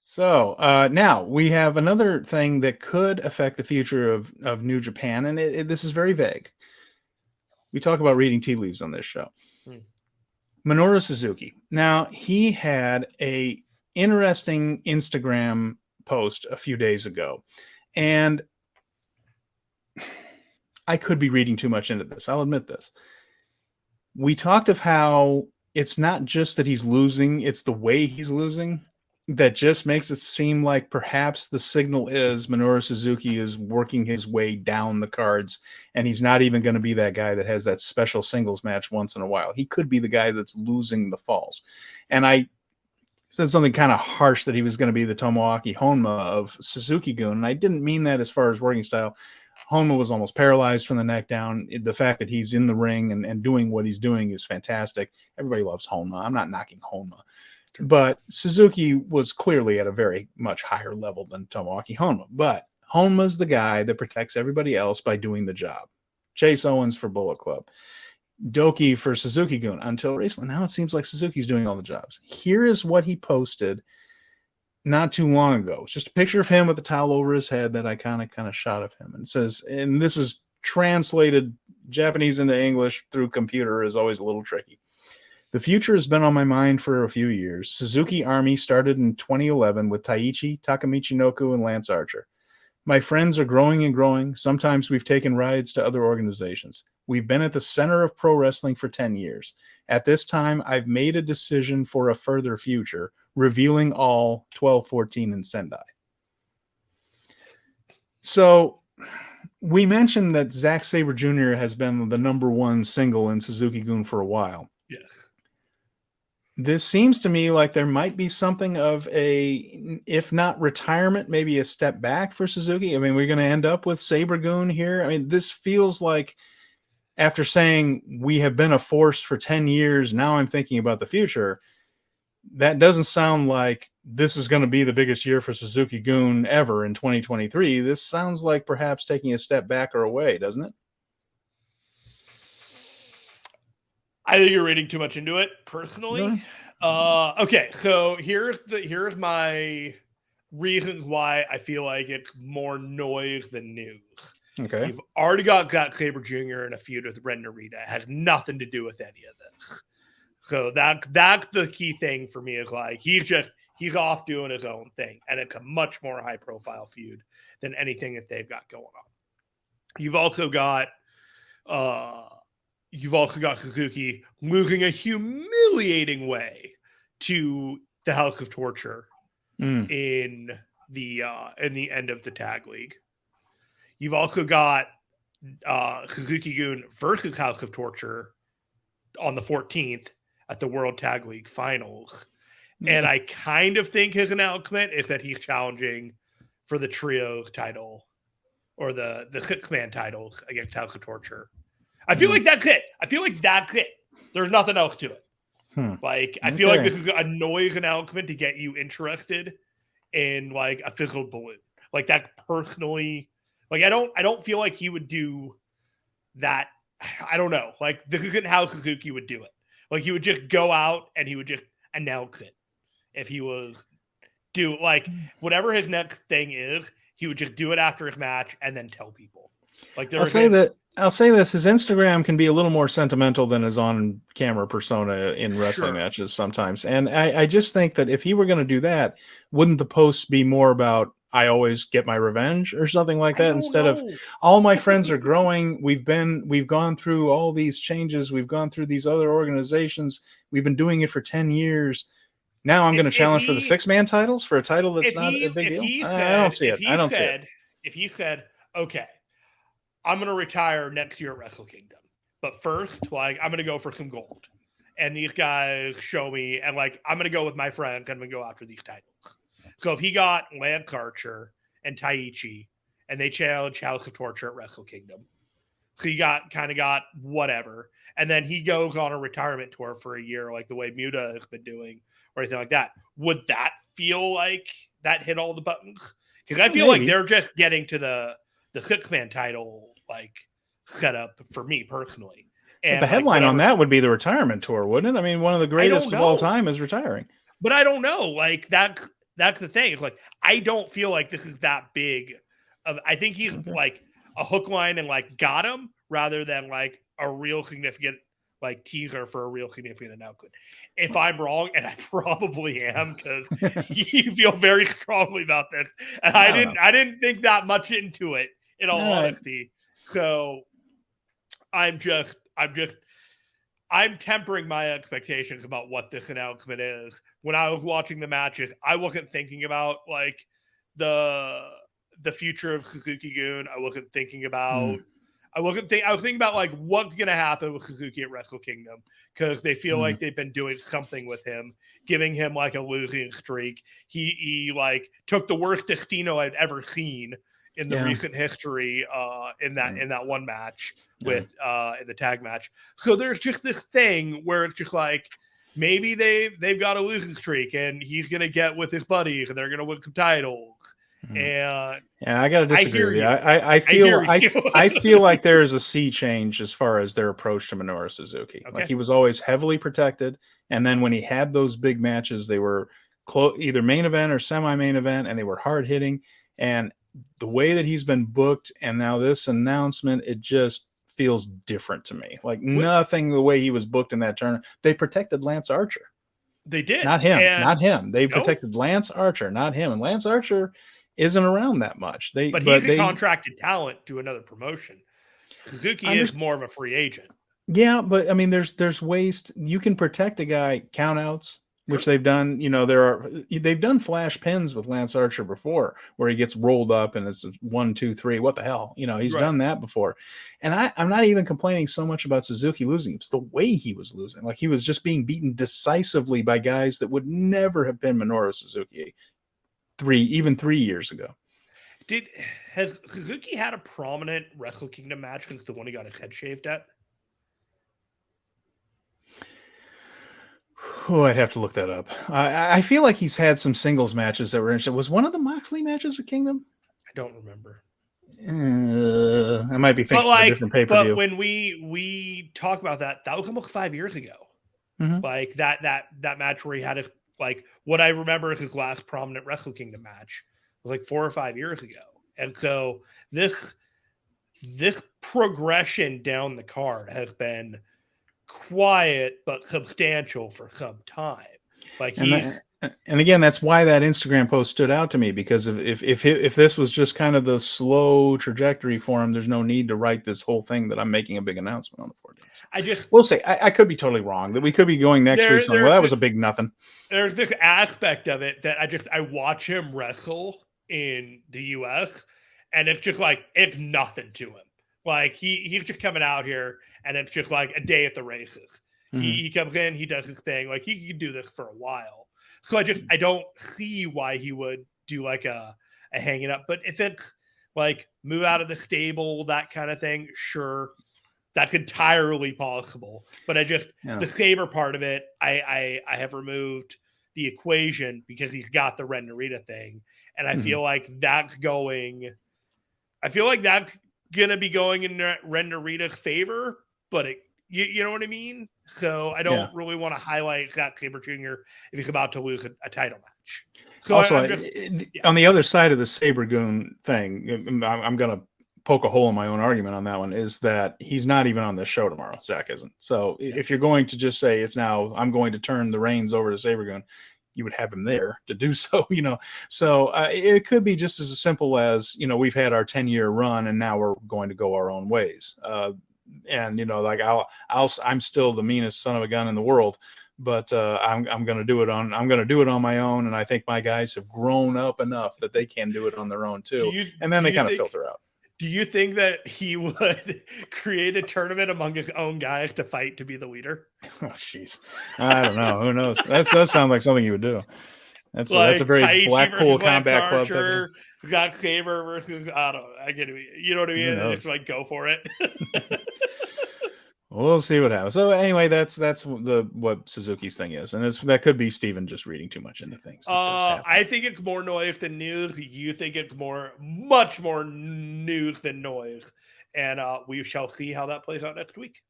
So now we have another thing that could affect the future of New Japan, and this is very vague. We talk about reading tea leaves on this show. Hmm. Minoru Suzuki. Now, he had a interesting Instagram post a few days ago, and I could be reading too much into this. I'll admit this. We talked of how it's not just that he's losing, it's the way he's losing that just makes it seem like perhaps the signal is Minoru Suzuki is working his way down the cards, and he's not even going to be that guy that has that special singles match once in a while. He could be the guy that's losing the falls. And I said something kind of harsh that he was going to be the Tomoaki Honma of Suzuki-gun, and I didn't mean that as far as working style. Honma was almost paralyzed from the neck down. The fact that he's in the ring and doing what he's doing is fantastic. Everybody loves Honma. I'm not knocking Honma. But Suzuki was clearly at a very much higher level than Tomoaki Honma. But Honma's the guy that protects everybody else by doing the job. Chase Owens for Bullet Club. Doki for Suzuki-gun until recently. Now it seems like Suzuki's doing all the jobs. Here is what he posted not too long ago. It's just a picture of him with a towel over his head, that iconic kind of shot of him. And it says, and this is translated Japanese into English through computer is always a little tricky. The future has been on my mind for a few years. Suzuki Army started in 2011 with Taichi, Takamichinoku, and Lance Archer. My friends are growing and growing. Sometimes we've taken rides to other organizations. We've been at the center of pro wrestling for 10 years. At this time, I've made a decision for a further future, revealing all 12-14 in Sendai. So we mentioned that Zack Sabre Jr. has been the number one single in Suzuki-gun for a while. Yes. This seems to me like there might be something of a, if not retirement, maybe a step back for Suzuki. I mean, we're going to end up with Sabre-gun here. I mean, this feels like, after saying we have been a force for 10 years, now I'm thinking about the future. That doesn't sound like this is going to be the biggest year for Suzuki-gun ever in 2023. This sounds like perhaps taking a step back or away, doesn't it? I think you're reading too much into it, personally. Okay, so here's my reasons why I feel like it's more noise than news. Okay. You've already got Zack Sabre Jr. in a feud with Ren Narita. It has nothing to do with any of this. So that's the key thing for me, is like he's off doing his own thing, and it's a much more high profile feud than anything that they've got going on. You've also got Suzuki losing a humiliating way to the House of Torture in the end of the tag league. You've also got Suzuki-gun versus House of Torture on the 14th at the World Tag League Finals. And I kind of think his announcement is that he's challenging for the trios title or the six-man titles against House of Torture. I feel like that's it. There's nothing else to it. I feel like this is a noise announcement to get you interested in like a fizzled balloon. Like that personally, like I don't feel like he would do that. I don't know. Like this isn't how Suzuki would do it. Like he would just go out and he would just announce it. If he was do like whatever his next thing is, he would just do it after his match and then tell people. Like I'll say this: his Instagram can be a little more sentimental than his on-camera persona in wrestling matches sometimes. And I just think that if he were going to do that, wouldn't the posts be more about "I always get my revenge" or something like that, instead of "all my friends are growing. We've gone through all these changes. We've gone through these other organizations. We've been doing it for 10 years. Now I'm going to challenge for the six-man titles for a title that's not a big deal." I don't see it. If he said, "Okay, I'm going to retire next year at Wrestle Kingdom, but first, like, I'm going to go for some gold. And these guys show me, and like, I'm going to go with my friends, and I'm going to go after these titles." So if he got Lance Archer and Taichi, and they challenge House of Torture at Wrestle Kingdom, so he got whatever, and then he goes on a retirement tour for a year, like the way Muta has been doing, or anything like that, would that feel like that hit all the buttons? Because I feel like they're just getting to the six-man title like setup for me personally. And the headline on that would be the retirement tour, wouldn't it? I mean, one of the greatest of all time is retiring. But I don't know. Like that, That's the thing. It's like, I don't feel like this is that big of, I think he's like a hook line and like got him rather than like a real significant like teaser for a real significant announcement. If I'm wrong, and I probably am, because you feel very strongly about this, and I didn't think that much into it, in all honesty. So I'm tempering my expectations about what this announcement is. When I was watching the matches, I wasn't thinking about like the future of Suzuki-gun. I wasn't thinking about I was thinking about like what's going to happen with Suzuki at Wrestle Kingdom, because they feel like they've been doing something with him, giving him like a losing streak. He like took the worst Destino I'd ever seen in the recent history in that one match with in the tag match. So there's just this thing where it's just like, maybe they've got a losing streak and he's gonna get with his buddies and they're gonna win some titles. And I gotta disagree with you. I feel like there is a sea change as far as their approach to Minoru Suzuki. Okay. Like, he was always heavily protected, and then when he had those big matches, they were either main event or semi-main event, and they were hard hitting. And the way that he's been booked, and now this announcement, it just feels different to me. Like, nothing the way he was booked in that tournament. They protected Lance Archer. They did. Not him. They protected Lance Archer, not him. And Lance Archer isn't around that much. But he's a contracted talent to another promotion. Suzuki is more of a free agent. Yeah, but I mean, there's ways you can protect a guy, countouts, which they've done. You know, they've done flash pins with Lance Archer before, where he gets rolled up and it's 1, 2, 3. What the hell? You know, he's done that before. And I'm not even complaining so much about Suzuki losing. It's the way he was losing. Like, he was just being beaten decisively by guys that would never have been Minoru Suzuki even 3 years ago. Has Suzuki had a prominent Wrestle Kingdom match since the one he got his head shaved at? Oh, I'd have to look that up. I feel like he's had some singles matches that were interesting. Was one of the Moxley matches at Kingdom? I don't remember. I might be thinking of a different pay-per-view. But when we talk about that was almost 5 years ago. Like that match where he had like what I remember is his last prominent Wrestle Kingdom match was like 4 or 5 years ago. And so this progression down the card has been quiet but substantial for some time. Like, and again, that's why that Instagram post stood out to me, because if this was just kind of the slow trajectory for him, there's no need to write this whole thing that I'm making a big announcement on the 14th. We'll say I could be totally wrong, that we could be going next week. Well, that was a big nothing. There's this aspect of it that I watch him wrestle in the US, and it's just like, it's nothing to him. Like, he's just coming out here, and it's just like a day at the races. He comes in, he does his thing. Like, he can do this for a while. So I don't see why he would do like a hanging up. But if it's like move out of the stable, that kind of thing, sure, that's entirely possible. But the Sabre part of it, I have removed the equation, because he's got the Ren Narita thing, and I feel like that's going to be going in Ren Narita's favor, but you know what I mean? So I don't really want to highlight Zack Sabre Jr. if he's about to lose a title match. So also, on the other side of the Sabre-gun thing, I'm going to poke a hole in my own argument on that one, is that he's not even on this show tomorrow. Zach isn't. So if you're going to just say I'm going to turn the reins over to Sabre-gun, you would have him there to do so, you know. So it could be just as simple as, you know, we've had our 10-year run and now we're going to go our own ways. And, you know, like I'm still the meanest son of a gun in the world, but I'm going to do it on my own. And I think my guys have grown up enough that they can do it on their own too. And then they kind of filter out. Do you think that he would create a tournament among his own guys to fight to be the leader? Oh, jeez. I don't know. Who knows? That does sound like something he would do. That's a very Taichi Blackpool Combat Club. Got Sabre versus, I don't know. I get it. You know what I mean? And it's like, go for it. We'll see what happens. So anyway, that's what Suzuki's thing is, and that could be Steven just reading too much into things. I think it's more noise than news. You think it's much more news than noise, and we shall see how that plays out next week.